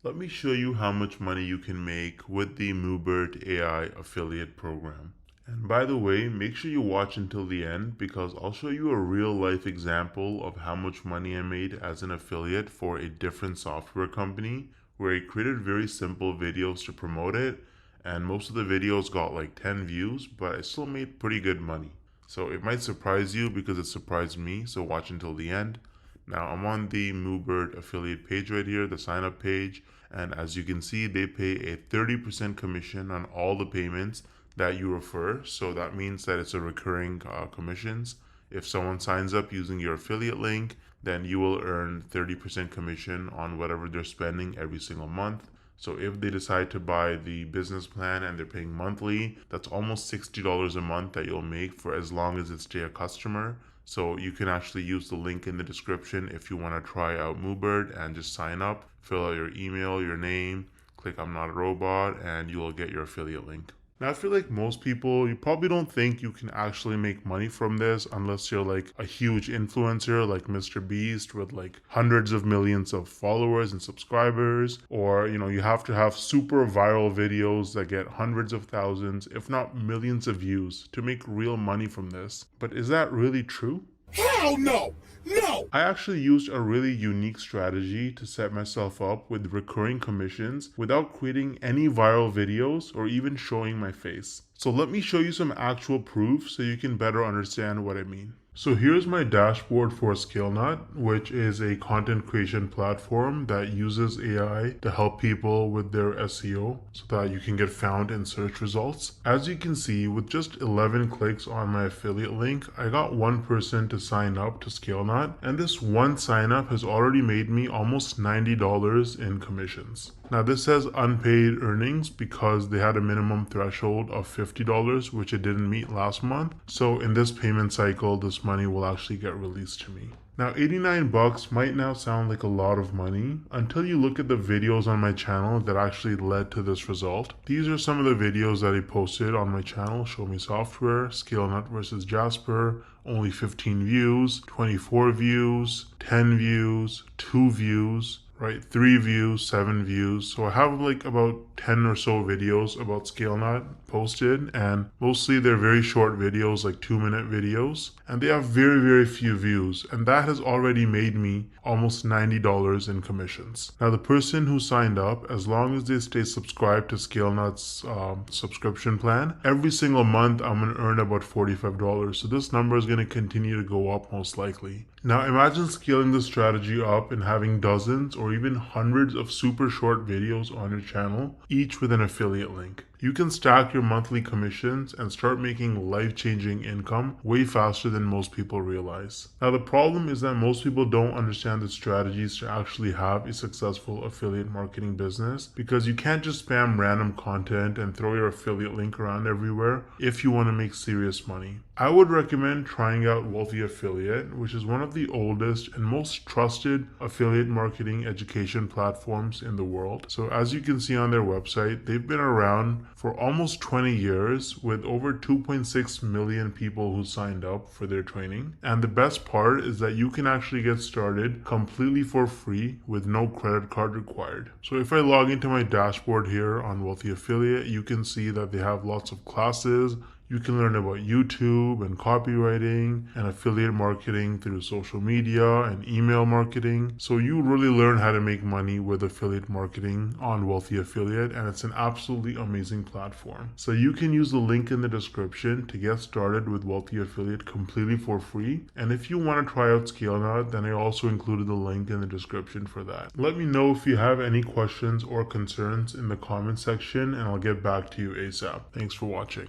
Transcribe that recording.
Let me show you how much money you can make with the Mubert AI affiliate program. And by the way, make sure you watch until the end because I'll show you a real life example of how much money I made as an affiliate for a different software company where I created very simple videos to promote it, and most of the videos got like 10 views, but I still made pretty good money. So it might surprise you because it surprised me, so watch until the end. Now I'm on the Mubert affiliate page right here, the sign up page, and as you can see, they pay a 30% commission on all the payments that you refer. So that means that it's a recurring commissions. If someone signs up using your affiliate link, then you will earn 30% commission on whatever they're spending every single month. So if they decide to buy the business plan and they're paying monthly, that's almost $60 a month that you'll make for as long as they stay a customer. So you can actually use the link in the description if you want to try out Mubert and just sign up, fill out your email, your name, click I'm not a robot, and you will get your affiliate link. Now, I feel like most people, you probably don't think you can actually make money from this unless you're like a huge influencer like Mr. Beast with like hundreds of millions of followers and subscribers, or you have to have super viral videos that get hundreds of thousands, if not millions of views to make real money from this. But is that really true? Hell no! No! I actually used a really unique strategy to set myself up with recurring commissions without creating any viral videos or even showing my face. So let me show you some actual proof so you can better understand what I mean. So here's my dashboard for ScaleNut, which is a content creation platform that uses AI to help people with their SEO so that you can get found in search results. As you can see, with just 11 clicks on my affiliate link, I got one person to sign up to ScaleNut, and this one sign up has already made me almost $90 in commissions. Now this says unpaid earnings because they had a minimum threshold of $50, which it didn't meet last month. So in this payment cycle, this money will actually get released to me. Now 89 bucks might now sound like a lot of money until you look at the videos on my channel that actually led to this result. These are some of the videos that I posted on my channel: Show Me Software, ScaleNut versus Jasper, only 15 views, 24 views, 10 views, 2 views, right? 3 views, 7 views. So I have like about 10 or so videos about ScaleNut posted, and mostly they're very short videos, like 2-minute videos, and they have very few views, and that has already made me almost $90 in commissions. Now the person who signed up, as long as they stay subscribed to ScaleNut's subscription plan, every single month I'm going to earn about $45. So this number is going to continue to go up most likely. Now imagine scaling this strategy up and having dozens or even hundreds of super short videos on your channel, each with an affiliate link. You can stack your monthly commissions and start making life-changing income way faster than most people realize. Now the problem is that most people don't understand the strategies to actually have a successful affiliate marketing business, because you can't just spam random content and throw your affiliate link around everywhere if you want to make serious money. I would recommend trying out Wealthy Affiliate, which is one of the oldest and most trusted affiliate marketing education platforms in the world. So as you can see on their website, they've been around for almost 20 years with over 2.6 million people who signed up for their training. And the best part is that you can actually get started completely for free with no credit card required. So if I log into my dashboard here on Wealthy Affiliate, you can see that they have lots of classes. You can learn about YouTube and copywriting and affiliate marketing through social media and email marketing. So you really learn how to make money with affiliate marketing on Wealthy Affiliate, and it's an absolutely amazing platform. So you can use the link in the description to get started with Wealthy Affiliate completely for free. And if you want to try out ScaleNut, then I also included the link in the description for that. Let me know if you have any questions or concerns in the comment section, and I'll get back to you ASAP. Thanks for watching.